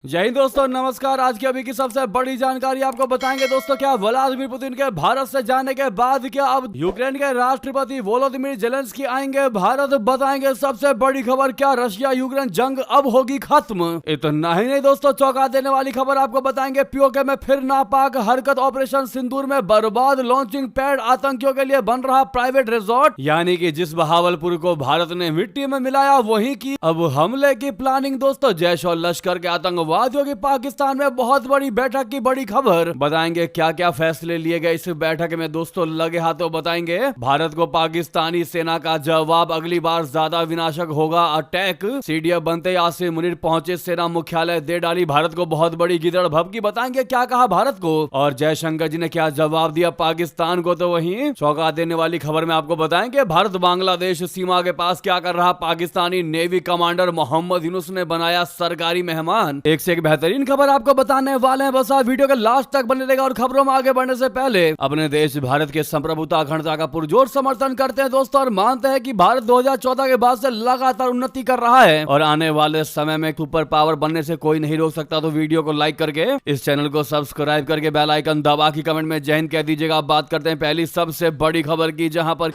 जय हिंद दोस्तों, नमस्कार। आज की अभी की सबसे बड़ी जानकारी आपको बताएंगे दोस्तों। क्या व्लादिमीर पुतिन के भारत से जाने के बाद क्या अब यूक्रेन के राष्ट्रपति वोलोदिमीर जेलेंस्की आएंगे भारत? बताएंगे सबसे बड़ी खबर। क्या रशिया यूक्रेन जंग अब होगी खत्म? इतना ही नहीं दोस्तों, चौंका देने वाली खबर आपको बताएंगे। पीओके में फिर नापाक हरकत। ऑपरेशन सिंदूर में बर्बाद लॉन्चिंग पैड। आतंकियों के लिए बन रहा प्राइवेट रिजॉर्ट। यानी कि जिस बहावलपुर को भारत ने मिट्टी में मिलाया वहीं की अब हमले की प्लानिंग। दोस्तों, जैश और लश्कर के आतंकवादियों की पाकिस्तान में बहुत बड़ी बैठक की बड़ी खबर। बताएंगे क्या क्या फैसले लिए गए इस बैठक में दोस्तों, लगे हाथों बताएंगे। भारत को पाकिस्तानी सेना का जवाब अगली बार ज्यादा विनाशक होगा अटैक। सीडीएफ बनते आसिम मुनीर पहुंचे सेना मुख्यालय, दे डाली भारत को बहुत बड़ी गिदड़ भभकी। बताएंगे क्या कहा भारत को और जयशंकर जी ने क्या जवाब दिया पाकिस्तान को। तो वहीं चौंका देने वाली खबर में आपको बताएंगे भारत बांग्लादेश सीमा के पास क्या कर रहा पाकिस्तानी नेवी कमांडर मोहम्मद यूनुस ने बनाया सरकारी मेहमान। एक से एक बेहतरीन खबर आपको बताने वाले हैं। बस आप वीडियो के लास्ट तक बने रहेगा। और खबरों में आगे बढ़ने से पहले अपने देश भारत के संप्रभुता अखंडता का पुरजोर समर्थन करते हैं दोस्तों, और मानते हैं कि भारत 2014 के बाद से लगातार उन्नति कर रहा है और आने वाले समय में सुपर पावर बनने से कोई नहीं रोक सकता। तो वीडियो को लाइक करके इस चैनल को सब्सक्राइब करके बेल आइकन दबा के कमेंट में जय हिंद कह दीजिएगा। आप बात करते हैं पहली सबसे बड़ी खबर की, जहां पर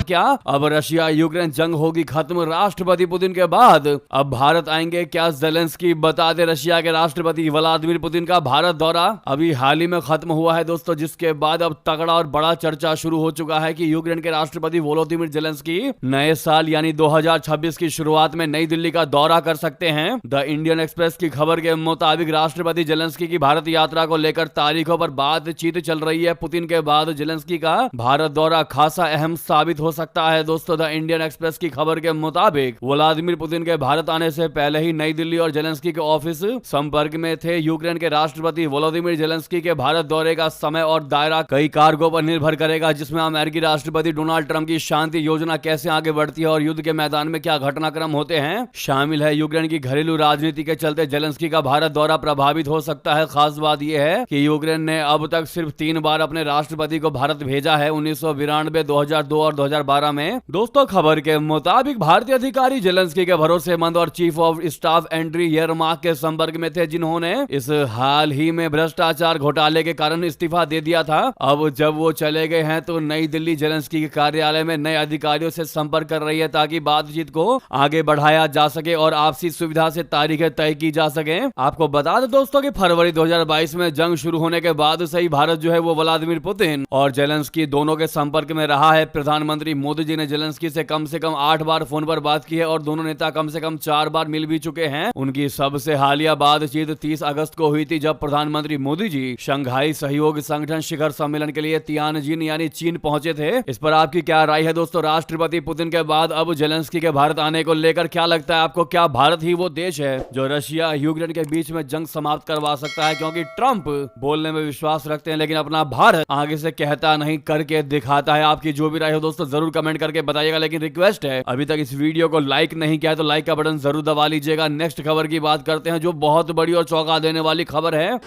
क्या अब रशिया यूक्रेन जंग होगी खत्म राष्ट्रपति पुतिन के बाद अब भारत आएंगे क्या जेलेंस्की? बता दे रशिया के राष्ट्रपति व्लादिमीर पुतिन का भारत दौरा अभी हाल ही में खत्म हुआ है दोस्तों, जिसके बाद अब तगड़ा और बड़ा चर्चा शुरू हो चुका है कि यूक्रेन के राष्ट्रपति वोलोदिमीर जेलेंस्की नए साल यानी 2026 की शुरुआत में नई दिल्ली का दौरा कर सकते हैं। द इंडियन एक्सप्रेस की खबर के मुताबिक राष्ट्रपति जेलेंस्की की भारत यात्रा को लेकर तारीखों पर बातचीत चल रही है। पुतिन के बाद जेलेंस्की का भारत दौरा खासा अहम साबित हो सकता है दोस्तों। द इंडियन एक्सप्रेस की खबर के मुताबिक व्लादिमीर पुतिन के भारत आने से पहले ही नई दिल्ली और जेलेंस्की के ऑफिस संपर्क में थे। यूक्रेन के राष्ट्रपति व्लादिमीर जेलेंस्की के भारत दौरे का समय और दायरा कई कारकों पर निर्भर करेगा, जिसमें अमेरिकी राष्ट्रपति डोनाल्ड ट्रंप की शांति योजना कैसे आगे बढ़ती है और युद्ध के मैदान में क्या घटनाक्रम होते हैं शामिल है। यूक्रेन की घरेलू राजनीति के चलते जेलेंस्की का भारत दौरा प्रभावित हो सकता है। खास बात यह है कि यूक्रेन ने अब तक सिर्फ 3 बार अपने राष्ट्रपति को भारत भेजा है, 1992, 2002 और 2012 में। दोस्तों, खबर के मुताबिक भारतीय अधिकारी जेलेंस्की के भरोसेमंद और चीफ ऑफ स्टाफ एंड्री येरमाक के संपर्क में थे, जिन्होंने इस हाल ही में भ्रष्टाचार घोटाले के कारण इस्तीफा दे दिया था। अब जब वो चले गए हैं तो नई दिल्ली जेलेंस्की के कार्यालय में नए अधिकारियों से संपर्क कर रही है ताकि बातचीत को आगे बढ़ाया जा सके और आपसी सुविधा से तारीखें तय की जा सके। आपको बता दें दोस्तों कि फरवरी 2022 में जंग शुरू होने के बाद से ही भारत जो है वो व्लादिमीर पुतिन और जेलेंस्की दोनों के संपर्क में रहा है। प्रधानमंत्री मोदी जी ने जेलेंस्की से कम 8 बार फोन पर बात की है और दोनों नेता कम से कम 4 बार मिल भी चुके हैं। उनकी सबसे हालिया बातचीत 30 अगस्त को हुई थी, जब प्रधानमंत्री मोदी जी शंघाई सहयोग संगठन शिखर सम्मेलन के लिए तियानजिन यानी चीन पहुंचे थे। इस पर आपकी क्या राय है दोस्तों? राष्ट्रपति पुतिन के बाद अब जेलेंस्की के भारत आने को लेकर क्या लगता है आपको? क्या भारत ही वो देश है जो रशिया यूक्रेन के बीच में जंग समाप्त करवा सकता है? क्योंकि ट्रंप बोलने में विश्वास रखते हैं लेकिन अपना भारत आगे से कहता नहीं करके दिखाता है। आपकी जो भी राय हो दोस्तों जरूर कमेंट करके बताइएगा, लेकिन रिक्वेस्ट है अभी तक इस वीडियो को लाइक नहीं किया तो लाइक का बटन जरूर दबा लीजिएगा। नेक्स्ट खबर की बात करते हैं जो बहुत बड़ी और चौंका देने वाली खबर है।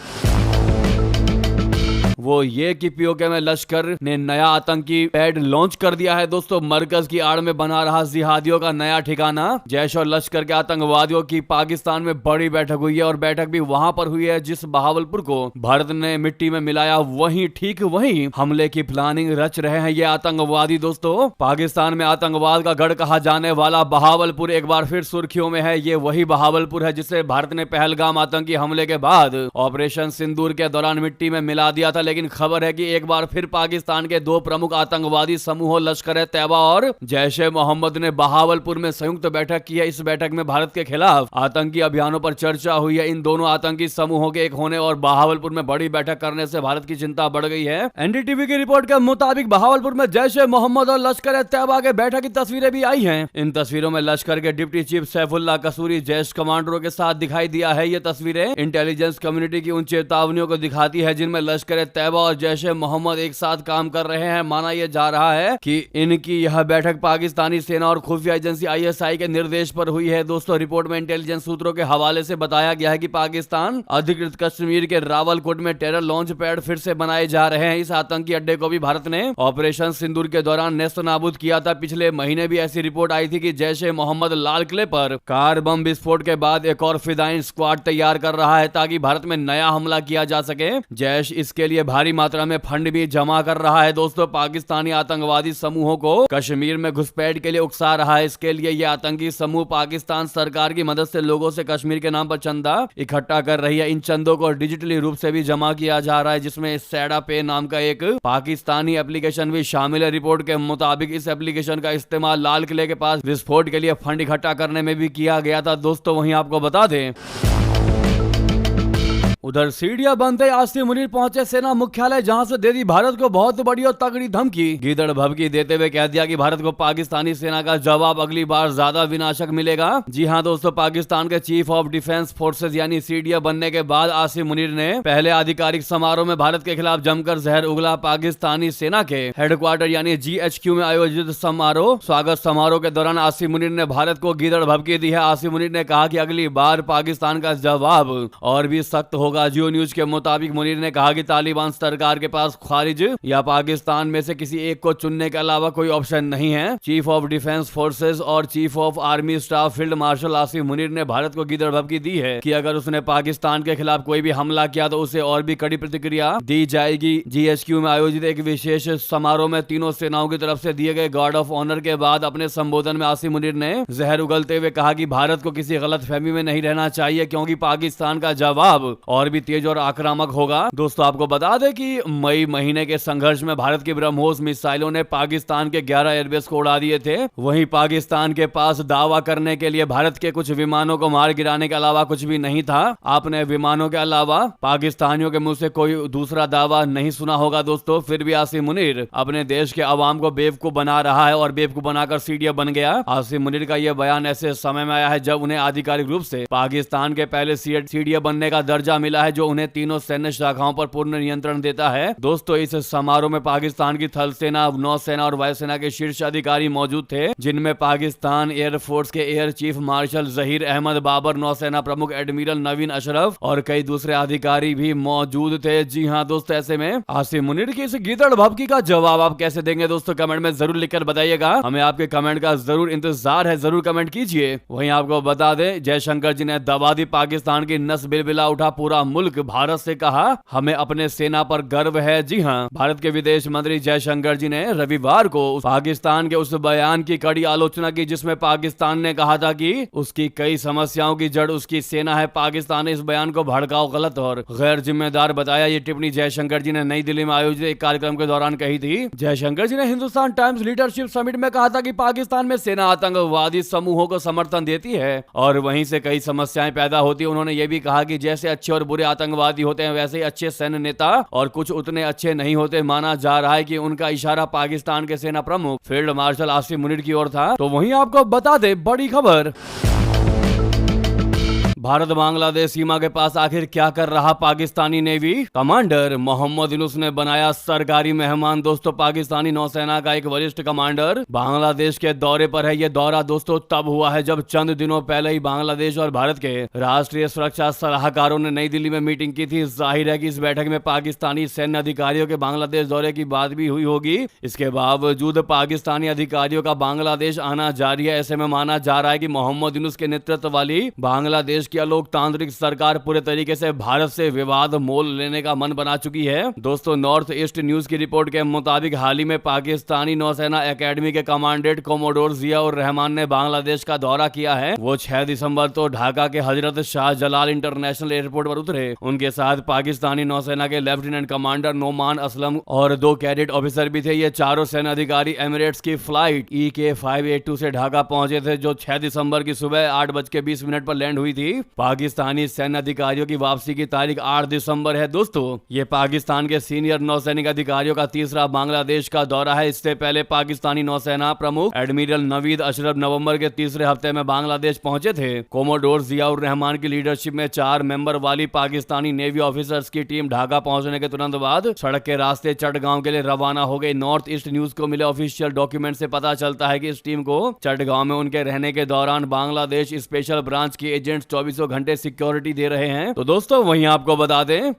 वो ये कि पीओके में लश्कर ने नया आतंकी पैड लॉन्च कर दिया है दोस्तों। मरकज की आड़ में बना रहा जिहादियों का नया ठिकाना। जैश और लश्कर के आतंकवादियों की पाकिस्तान में बड़ी बैठक हुई है और बैठक भी वहां पर हुई है जिस बहावलपुर को भारत ने मिट्टी में मिलाया। ठीक वहीं हमले की प्लानिंग रच रहे हैं ये आतंकवादी दोस्तों। पाकिस्तान में आतंकवाद का गढ़ कहा जाने वाला बहावलपुर एक बार फिर सुर्खियों में है। ये वही बहावलपुर है जिसे भारत ने पहलगाम आतंकी हमले के बाद ऑपरेशन सिंदूर के दौरान मिट्टी में मिला दिया था। लेकिन खबर है कि एक बार फिर पाकिस्तान के 2 प्रमुख आतंकवादी समूहों लश्कर-ए-तैयबा और जैश-ए-मोहम्मद ने बहावलपुर में संयुक्त बैठक की है। इस बैठक में भारत के खिलाफ आतंकी अभियानों पर चर्चा हुई है। इन दोनों आतंकी समूहों के एक होने और बहावलपुर में बड़ी बैठक करने से भारत की चिंता बढ़ गई है। एनडीटीवी की रिपोर्ट के मुताबिक बहावलपुर में जैश-ए-मोहम्मद और लश्कर-ए-तैयबा के बैठक की तस्वीरें भी आई हैं। इन तस्वीरों में लश्कर के डिप्टी चीफ सैफुल्लाह कसूरी जैश कमांडरों के साथ दिखाई दिया है। ये तस्वीरें इंटेलिजेंस कम्युनिटी की उन चेतावनियों को दिखाती है जिनमें लश्कर-ए-तैयबा तैयबा और जैश ए मोहम्मद एक साथ काम कर रहे हैं। माना यह जा रहा है कि इनकी यह बैठक पाकिस्तानी सेना और खुफिया एजेंसी ISI के निर्देश पर हुई है। दोस्तों रिपोर्ट में इंटेलिजेंस सूत्रों के हवाले से बताया गया है कि पाकिस्तान अधिकृत कश्मीर के रावलकोट में टेरर लॉन्च पैड फिर से बनाए जा रहे हैं। इस आतंकी अड्डे को भी भारत ने ऑपरेशन सिंदूर के दौरान नेस्त नाबूद किया था। पिछले महीने भी ऐसी रिपोर्ट आई थी कि जैश ए मोहम्मद लाल किले पर कार बम विस्फोट के बाद एक और फिदाइन स्क्वाड तैयार कर रहा है ताकि भारत में नया हमला किया जा सके। जैश इसके लिए भारी मात्रा में फंड भी जमा कर रहा है। दोस्तों पाकिस्तानी आतंकवादी समूहों को कश्मीर में घुसपैठ के लिए उकसा रहा है। इसके लिए यह आतंकी समूह पाकिस्तान सरकार की मदद से लोगों से कश्मीर के नाम पर चंदा इकट्ठा कर रही है। इन चंदों को डिजिटली रूप से भी जमा किया जा रहा है, जिसमें सैडा पे नाम का एक पाकिस्तानी एप्लीकेशन भी शामिल है। रिपोर्ट के मुताबिक इस एप्लीकेशन का इस्तेमाल लाल किले के पास विस्फोट के लिए फंड इकट्ठा करने में भी किया गया था। दोस्तों वहीं आपको बता दें, उधर सीढ़ियां बनते आसिम मुनीर पहुंचे सेना मुख्यालय, जहां से दे दी भारत को बहुत बड़ी और तगड़ी धमकी। गीदड़ भभकी देते हुए कह दिया कि भारत को पाकिस्तानी सेना का जवाब अगली बार ज्यादा विनाशक मिलेगा। जी हां दोस्तों, पाकिस्तान के चीफ ऑफ डिफेंस फोर्सेज यानी सीडीएफ बनने के बाद आसिम मुनीर ने पहले आधिकारिक समारोह में भारत के खिलाफ जमकर जहर उगला। पाकिस्तानी सेना के हेडक्वार्टर यानी GHQ में आयोजित स्वागत समारोह के दौरान आसिम मुनीर ने भारत को गीदड़ भभकी दी है। आसिम मुनीर ने कहा कि अगली बार पाकिस्तान का जवाब और भी सख्त होगा। जियो न्यूज के मुताबिक मुनीर ने कहा कि तालिबान सरकार के पास खारिज या पाकिस्तान में से किसी एक को चुनने के अलावा कोई ऑप्शन नहीं है। चीफ ऑफ डिफेंस फोर्सेज और chief of army staff field marshal Asim Munir ने भारत को गीदड़ भभकी दी है कि अगर उसने पाकिस्तान के खिलाफ कोई भी हमला किया तो उसे और भी कड़ी प्रतिक्रिया दी जाएगी। GHQ में आयोजित एक विशेष समारोह में तीनों सेनाओं की तरफ से दिए गए गार्ड ऑफ ऑनर के बाद अपने संबोधन में आसिम मुनीर ने जहर उगलते हुए कहा कि भारत को किसी गलतफहमी में नहीं रहना चाहिए, क्योंकि पाकिस्तान का जवाब और भी तेज और आक्रामक होगा। दोस्तों आपको बता दें कि मई महीने के संघर्ष में भारत की ब्रह्मोस मिसाइलों ने पाकिस्तान के 11 एयरबेस को उड़ा दिए थे। वहीं पाकिस्तान के पास दावा करने के लिए भारत के कुछ विमानों को मार गिराने के अलावा कुछ भी नहीं था। आपने विमानों के अलावा पाकिस्तानियों के मुंह से कोई दूसरा दावा नहीं सुना होगा। दोस्तों फिर भी आसिम मुनीर अपने देश के अवाम को बेवकूफ बना रहा है और बेवकूफ बनाकर सीडीएफ बन गया। आसिम मुनीर का यह बयान ऐसे समय में आया है जब उन्हें आधिकारिक रूप से पाकिस्तान के पहले सीडीएफ बनने का दर्जा मिला है, जो उन्हें तीनों सैन्य शाखाओं पर पूर्ण नियंत्रण देता है। दोस्तों इस समारोह में पाकिस्तान की थल सेना, नौसेना और वायुसेना के शीर्ष अधिकारी मौजूद थे, जिनमें पाकिस्तान एयरफोर्स के air chief marshal Zaheer Ahmed Babar, नौसेना प्रमुख एडमिरल नवीन अशरफ और कई दूसरे अधिकारी भी मौजूद थे। जी हाँ दोस्तों, ऐसे में आसिम मुनीर की इस गीदड़ भभकी का जवाब आप कैसे देंगे दोस्तों, कमेंट में जरूर लिखकर बताइएगा। हमें आपके कमेंट का जरूर इंतजार है, जरूर कमेंट कीजिए। वहीं आपको बता दें, जयशंकर जी ने दबा दी पाकिस्तान की नस, बिलबिला उठा पूरा मुल्क। भारत से कहा हमें अपने सेना पर गर्व है। जी हां, भारत के विदेश मंत्री जयशंकर जी ने रविवार को पाकिस्तान के उस बयान की कड़ी आलोचना की जिसमें पाकिस्तान ने कहा था कि उसकी कई समस्याओं की जड़ उसकी सेना है। पाकिस्तान ने इस बयान को भड़काऊ, गलत और गैर जिम्मेदार बताया। ये टिप्पणी जयशंकर जी ने नई दिल्ली में आयोजित एक कार्यक्रम के दौरान कही थी। जयशंकर जी ने हिंदुस्तान टाइम्स लीडरशिप समिट में कहा था कि पाकिस्तान में सेना आतंकवादी समूहों को समर्थन देती है और वहीं से कई समस्याएं पैदा होती है। उन्होंने ये भी कहा कि जैसे अच्छे और बुरे आतंकवादी होते हैं, वैसे ही अच्छे सैन्य नेता और कुछ उतने अच्छे नहीं होते। माना जा रहा है कि उनका इशारा पाकिस्तान के सेना प्रमुख फील्ड मार्शल आसिम मुनीर की ओर था। तो वहीं आपको बता दे बड़ी खबर, भारत बांग्लादेश सीमा के पास आखिर क्या कर रहा पाकिस्तानी नेवी कमांडर मोहम्मद यूनुस ने बनाया सरकारी मेहमान। दोस्तों पाकिस्तानी नौसेना का एक वरिष्ठ कमांडर बांग्लादेश के दौरे पर है। यह दौरा दोस्तों तब हुआ है जब चंद दिनों पहले ही बांग्लादेश और भारत के राष्ट्रीय सुरक्षा सलाहकारों ने नई दिल्ली में मीटिंग की थी। जाहिर है कि इस बैठक में पाकिस्तानी सैन्य अधिकारियों के बांग्लादेश दौरे की बात भी हुई होगी। इसके बावजूद पाकिस्तानी अधिकारियों का बांग्लादेश आना जारी है। ऐसे में माना जा रहा है कि मोहम्मद यूनुस के नेतृत्व वाली बांग्लादेश की लोकतांत्रिक सरकार पूरे तरीके से भारत से विवाद मोल लेने का मन बना चुकी है। दोस्तों नॉर्थ ईस्ट न्यूज की रिपोर्ट के मुताबिक हाल ही में पाकिस्तानी नौसेना एकेडमी के कमांडेंट कोमोडोर जिया उर रहमान ने बांग्लादेश का दौरा किया है। वो 6 दिसंबर तो ढाका के हजरत शाहजलाल इंटरनेशनल एयरपोर्ट पर उतरे। उनके साथ पाकिस्तानी नौसेना के लेफ्टिनेंट कमांडर नोमान असलम और 2 कैडेट ऑफिसर भी थे। ये चारों सेना अधिकारी एमिरेट्स की फ्लाइट EK582 से ढाका पहुंचे थे, जो 6 दिसंबर की सुबह 8:20 पर लैंड हुई थी। पाकिस्तानी सैन्य अधिकारियों की वापसी की तारीख 8 दिसंबर है दोस्तों। ये पाकिस्तान के सीनियर नौसैनिक अधिकारियों का तीसरा बांग्लादेश का दौरा है। इससे पहले पाकिस्तानी नौसेना प्रमुख एडमिरल नवीद अशरफ नवंबर के तीसरे हफ्ते में बांग्लादेश पहुंचे थे। कोमोडोर जियाउर रहमान की लीडरशिप में 4 मेंबर वाली पाकिस्तानी नेवी ऑफिसर्स की टीम ढाका पहुंचने के तुरंत बाद सड़क के रास्ते चटगांव के लिए रवाना हो गई। नॉर्थ ईस्ट न्यूज को मिले ऑफिशियल डॉक्यूमेंट से पता चलता है कि इस टीम को चटगांव में उनके रहने के दौरान बांग्लादेश स्पेशल ब्रांच के एजेंट्स 24 घंटे सिक्योरिटी दे रहे हैं। तो दोस्तों वहीं आपको बता दें,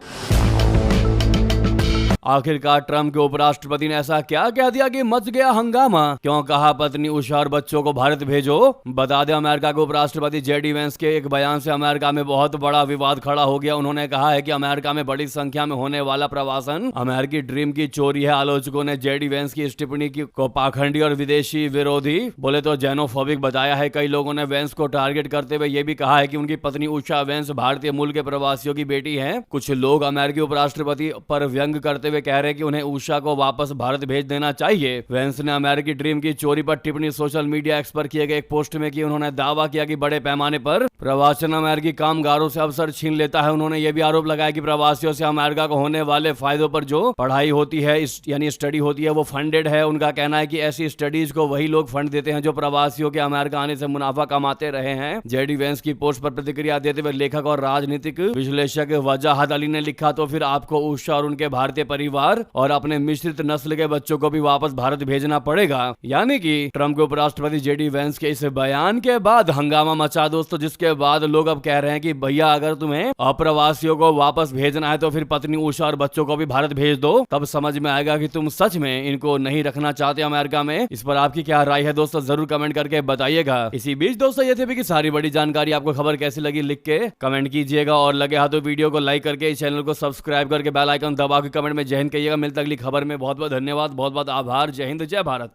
आखिरकार ट्रंप के उपराष्ट्रपति ने ऐसा क्या कह दिया कि मच गया हंगामा? क्यों कहा पत्नी उषा और बच्चों को भारत भेजो? बता दें, अमेरिका के उपराष्ट्रपति जेडी वेंस के एक बयान से अमेरिका में बहुत बड़ा विवाद खड़ा हो गया। उन्होंने कहा है कि अमेरिका में बड़ी संख्या में होने वाला प्रवासन अमेरिकी ड्रीम की चोरी है। आलोचकों ने जेडी वेंस की इस टिप्पणी को पाखंडी और विदेशी विरोधी बोले तो जेनोफोबिक बताया है। कई लोगों ने वेंस को टारगेट करते हुए यह भी कहा है कि उनकी पत्नी उषा वेंस भारतीय मूल के प्रवासियों की बेटी है। कुछ लोग अमेरिकी उपराष्ट्रपति पर व्यंग करते कह रहे कि उन्हें उषा को वापस भारत भेज देना चाहिए। वेंस ने अमेरिकी ड्रीम की चोरी पर टिप्पणी सोशल मीडिया एक्स पर किए गए एक पोस्ट में की। उन्होंने दावा किया कि बड़े पैमाने पर प्रवासन अमेरिकी कामगारों से अवसर छीन लेता है। उन्होंने यह भी आरोप लगाया कि प्रवासियों से अमेरिका को होने वाले फायदों पर जो पढ़ाई होती है यानी स्टडी होती है वो फंडेड है। उनका कहना है कि ऐसी स्टडीज को वही लोग फंड देते हैं जो प्रवासियों के अमेरिका आने से मुनाफा कमाते रहे हैं। जेडी वेंस की पोस्ट पर प्रतिक्रिया देते हुए लेखक और राजनीतिक विश्लेषक वजाहत अली ने लिखा, तो फिर आपको उषा और उनके भारतीय परिवार और अपने मिश्रित नस्ल के बच्चों को भी वापस भारत भेजना पड़ेगा। यानी कि ट्रंप के उपराष्ट्रपति जेडी वेंस के इस बयान के बाद हंगामा मचा दोस्तों, जिसके बाद लोग अब कह रहे हैं कि भैया अगर तुम्हें अप्रवासियों को वापस भेजना है तो फिर पत्नी उषा और बच्चों को भी भारत भेज दो, तब समझ में आएगा कि तुम सच में इनको नहीं रखना चाहते अमेरिका में। इस पर आपकी क्या राय है दोस्तों, जरूर कमेंट करके बताइएगा। इसी बीच दोस्तों ये थे कि सारी बड़ी जानकारी आपको खबर कैसी लगी लिख के कमेंट कीजिएगा, और लगे हाथों वीडियो को लाइक करके इस चैनल को सब्सक्राइब करके बेल आइकन दबा के कमेंट में जय हिंद कहिएगा। मिलता अगली खबर में। बहुत बहुत धन्यवाद, बहुत बहुत आभार। जय हिंद, जय भारत।